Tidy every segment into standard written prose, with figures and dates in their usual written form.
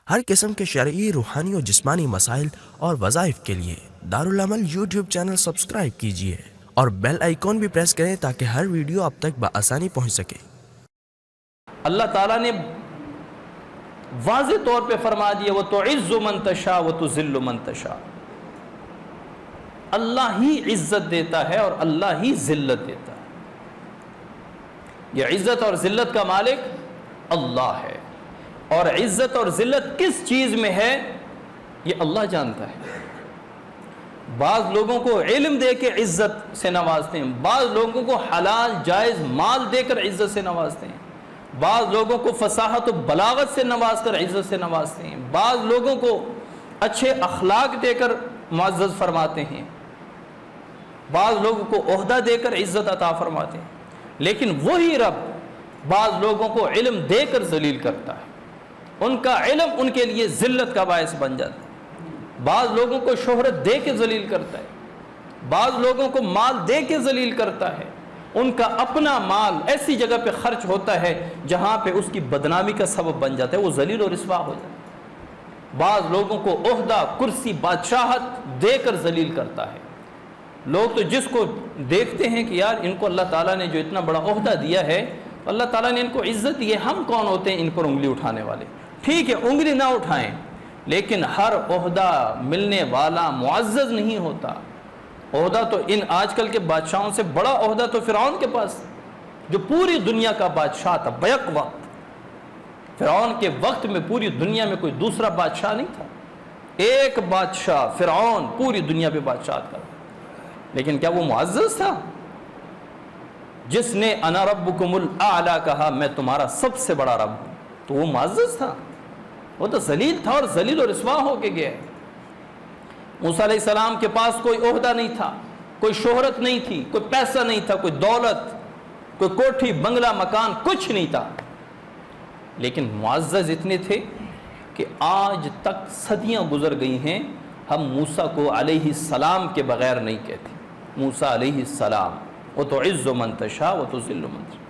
ہر قسم کے شرعی، روحانی اور جسمانی مسائل اور وظائف کے لیے دارالعمل یوٹیوب چینل سبسکرائب کیجیے اور بیل آئیکن بھی پریس کریں تاکہ ہر ویڈیو آپ تک بآسانی پہنچ سکے۔ اللہ تعالیٰ نے واضح طور پہ فرما دیا وَتُعِزُّ مَن تَشَاءُ وَتُذِلُّ مَن تَشَاءُ، اللہ ہی عزت دیتا ہے اور اللہ ہی ذلت دیتا ہے۔ یہ عزت اور ذلت کا مالک اللہ ہے، اور عزت اور ذلت کس چیز میں ہے یہ اللہ جانتا ہے۔ بعض لوگوں کو علم دے کے عزت سے نوازتے ہیں، بعض لوگوں کو حلال جائز مال دے کر عزت سے نوازتے ہیں، بعض لوگوں کو فصاحت و بلاغت سے نواز کر عزت سے نوازتے ہیں، بعض لوگوں کو اچھے اخلاق دے کر معزز فرماتے ہیں، بعض لوگوں کو عہدہ دے کر عزت عطا فرماتے ہیں۔ لیکن وہی رب بعض لوگوں کو علم دے کر ذلیل کرتا ہے، ان کا علم ان کے لیے ذلت کا باعث بن جاتا ہے۔ بعض لوگوں کو شہرت دے کے ذلیل کرتا ہے، بعض لوگوں کو مال دے کے ذلیل کرتا ہے، ان کا اپنا مال ایسی جگہ پہ خرچ ہوتا ہے جہاں پہ اس کی بدنامی کا سبب بن جاتا ہے، وہ ذلیل اور رسوا ہو جاتا ہے۔ بعض لوگوں کو عہدہ، کرسی، بادشاہت دے کر ذلیل کرتا ہے۔ لوگ تو جس کو دیکھتے ہیں کہ یار ان کو اللہ تعالیٰ نے جو اتنا بڑا عہدہ دیا ہے، اللہ تعالیٰ نے ان کو عزت دی ہے، ہم کون ہوتے ہیں ان پر انگلی اٹھانے والے؟ ٹھیک ہے انگلی نہ اٹھائیں، لیکن ہر عہدہ ملنے والا معزز نہیں ہوتا۔ عہدہ تو ان آج کل کے بادشاہوں سے بڑا عہدہ تو فرعون کے پاس، جو پوری دنیا کا بادشاہ تھا بیک وقت۔ فرعون کے وقت میں پوری دنیا میں کوئی دوسرا بادشاہ نہیں تھا، ایک بادشاہ فرعون پوری دنیا پہ بادشاہت کرتا، لیکن کیا وہ معزز تھا؟ جس نے انا ربکم الاعلی کہا، میں تمہارا سب سے بڑا رب ہوں، تو وہ معزز تھا؟ وہ تو ذلیل تھا، اور ذلیل و رسوا ہو کے گیا۔ موسیٰ علیہ السلام کے پاس کوئی عہدہ نہیں تھا، کوئی شہرت نہیں تھی، کوئی پیسہ نہیں تھا، کوئی دولت، کوئی کوٹھی بنگلہ مکان، کچھ نہیں تھا، لیکن معزز اتنے تھے کہ آج تک صدیاں گزر گئی ہیں ہم موسیٰ کو علیہ السلام کے بغیر نہیں کہتے۔ موسیٰ علیہ السلام، وَتُعِزُّ مَن تَشَاءُ وَتُذِلُّ مَن تَشَاءُ۔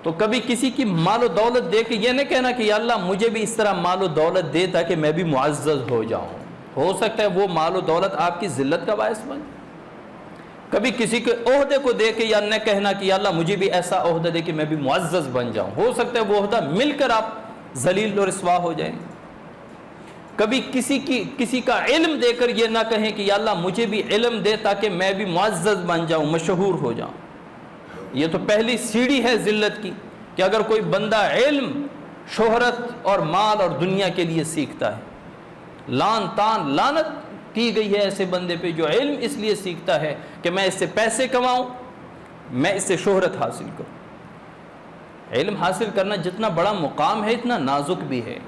تو کبھی کسی کی مال و دولت دے کے یہ نہیں کہنا کہ یا اللہ مجھے بھی اس طرح مال و دولت دے تاکہ میں بھی معزز ہو جاؤں۔ ہو سکتا ہے وہ مال و دولت آپ کی ذلت کا باعث بن۔ کبھی کسی کے عہدے کو دے کے یا نہ کہنا کہ یا اللہ مجھے بھی ایسا عہدہ دے کہ میں بھی معزز بن جاؤں۔ ہو سکتا ہے وہ عہدہ مل کر آپ ذلیل و رسوا ہو جائیں۔ کبھی کسی کا علم دے کر یہ نہ کہیں کہ یا اللہ مجھے بھی علم دے تاکہ میں بھی معزز بن جاؤں، مشہور ہو جاؤں۔ یہ تو پہلی سیڑھی ہے ذلت کی، کہ اگر کوئی بندہ علم، شہرت اور مال اور دنیا کے لیے سیکھتا ہے، لان تان لعنت کی گئی ہے ایسے بندے پہ جو علم اس لیے سیکھتا ہے کہ میں اس سے پیسے کماؤں، میں اس سے شہرت حاصل کروں۔ علم حاصل کرنا جتنا بڑا مقام ہے اتنا نازک بھی ہے۔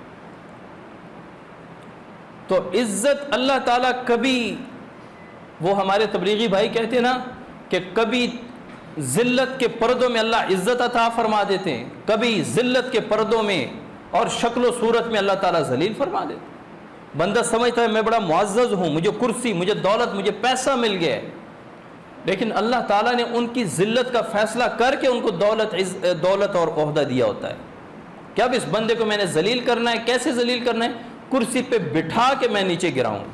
تو عزت اللہ تعالیٰ کبھی، وہ ہمارے تبلیغی بھائی کہتے ہیں نا کہ کبھی ذلت کے پردوں میں اللہ عزت عطا فرما دیتے ہیں، کبھی ذلت کے پردوں میں اور شکل و صورت میں اللہ تعالیٰ ذلیل فرما دیتے ہیں۔ بندہ سمجھتا ہے میں بڑا معزز ہوں، مجھے کرسی، مجھے دولت، مجھے پیسہ مل گیا ہے، لیکن اللہ تعالیٰ نے ان کی ذلت کا فیصلہ کر کے ان کو دولت اور عہدہ دیا ہوتا ہے کہ اب اس بندے کو میں نے ذلیل کرنا ہے۔ کیسے ذلیل کرنا ہے؟ کرسی پہ بٹھا کے میں نیچے گراؤں۔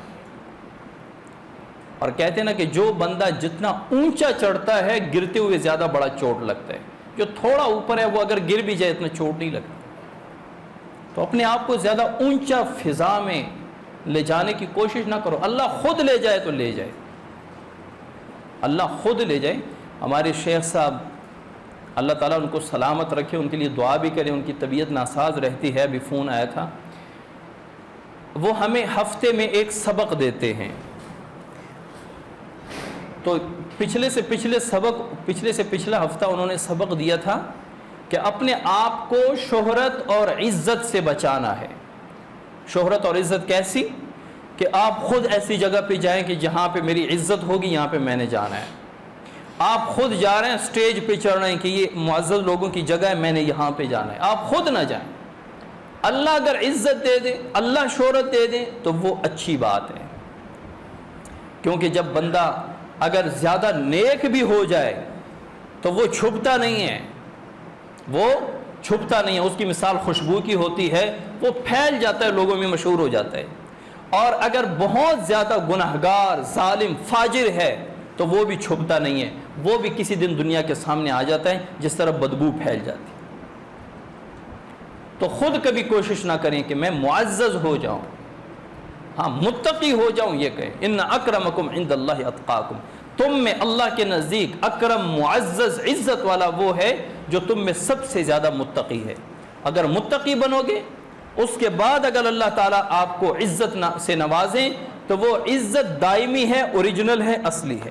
اور کہتے ہیں نا کہ جو بندہ جتنا اونچا چڑھتا ہے گرتے ہوئے زیادہ بڑا چوٹ لگتا ہے، جو تھوڑا اوپر ہے وہ اگر گر بھی جائے اتنا چوٹ نہیں لگتا۔ تو اپنے آپ کو زیادہ اونچا فضا میں لے جانے کی کوشش نہ کرو، اللہ خود لے جائے تو لے جائے، اللہ خود لے جائے۔ ہمارے شیخ صاحب اللہ تعالیٰ ان کو سلامت رکھے، ان کے لیے دعا بھی کریں، ان کی طبیعت ناساز رہتی ہے، ابھی فون آیا تھا۔ وہ ہمیں ہفتے میں ایک سبق دیتے ہیں، تو پچھلے سے پچھلا ہفتہ انہوں نے سبق دیا تھا کہ اپنے آپ کو شہرت اور عزت سے بچانا ہے۔ شہرت اور عزت کیسی؟ کہ آپ خود ایسی جگہ پہ جائیں کہ جہاں پہ میری عزت ہوگی، یہاں پہ میں نے جانا ہے۔ آپ خود جا رہے ہیں سٹیج پہ چڑھ رہے ہیں کہ یہ معزز لوگوں کی جگہ ہے، میں نے یہاں پہ جانا ہے، آپ خود نہ جائیں۔ اللہ اگر عزت دے دے، اللہ شہرت دے دے تو وہ اچھی بات ہے، کیونکہ جب بندہ اگر زیادہ نیک بھی ہو جائے تو وہ چھپتا نہیں ہے، وہ چھپتا نہیں ہے، اس کی مثال خوشبو کی ہوتی ہے، وہ پھیل جاتا ہے، لوگوں میں مشہور ہو جاتا ہے۔ اور اگر بہت زیادہ گنہگار ظالم فاجر ہے تو وہ بھی چھپتا نہیں ہے، وہ بھی کسی دن دنیا کے سامنے آ جاتا ہے، جس طرح بدبو پھیل جاتی ہے۔ تو خود کبھی کوشش نہ کریں کہ میں معزز ہو جاؤں، ہاں متقی ہو جاؤں، یہ کہیں ان اکرمکم عند اللہ اتقاکم، تم میں اللہ کے نزدیک اکرم معزز عزت والا وہ ہے جو تم میں سب سے زیادہ متقی ہے۔ اگر متقی بنو گے، اس کے بعد اگر اللہ تعالیٰ آپ کو عزت سے نوازیں تو وہ عزت دائمی ہے، اوریجنل ہے، اصلی ہے۔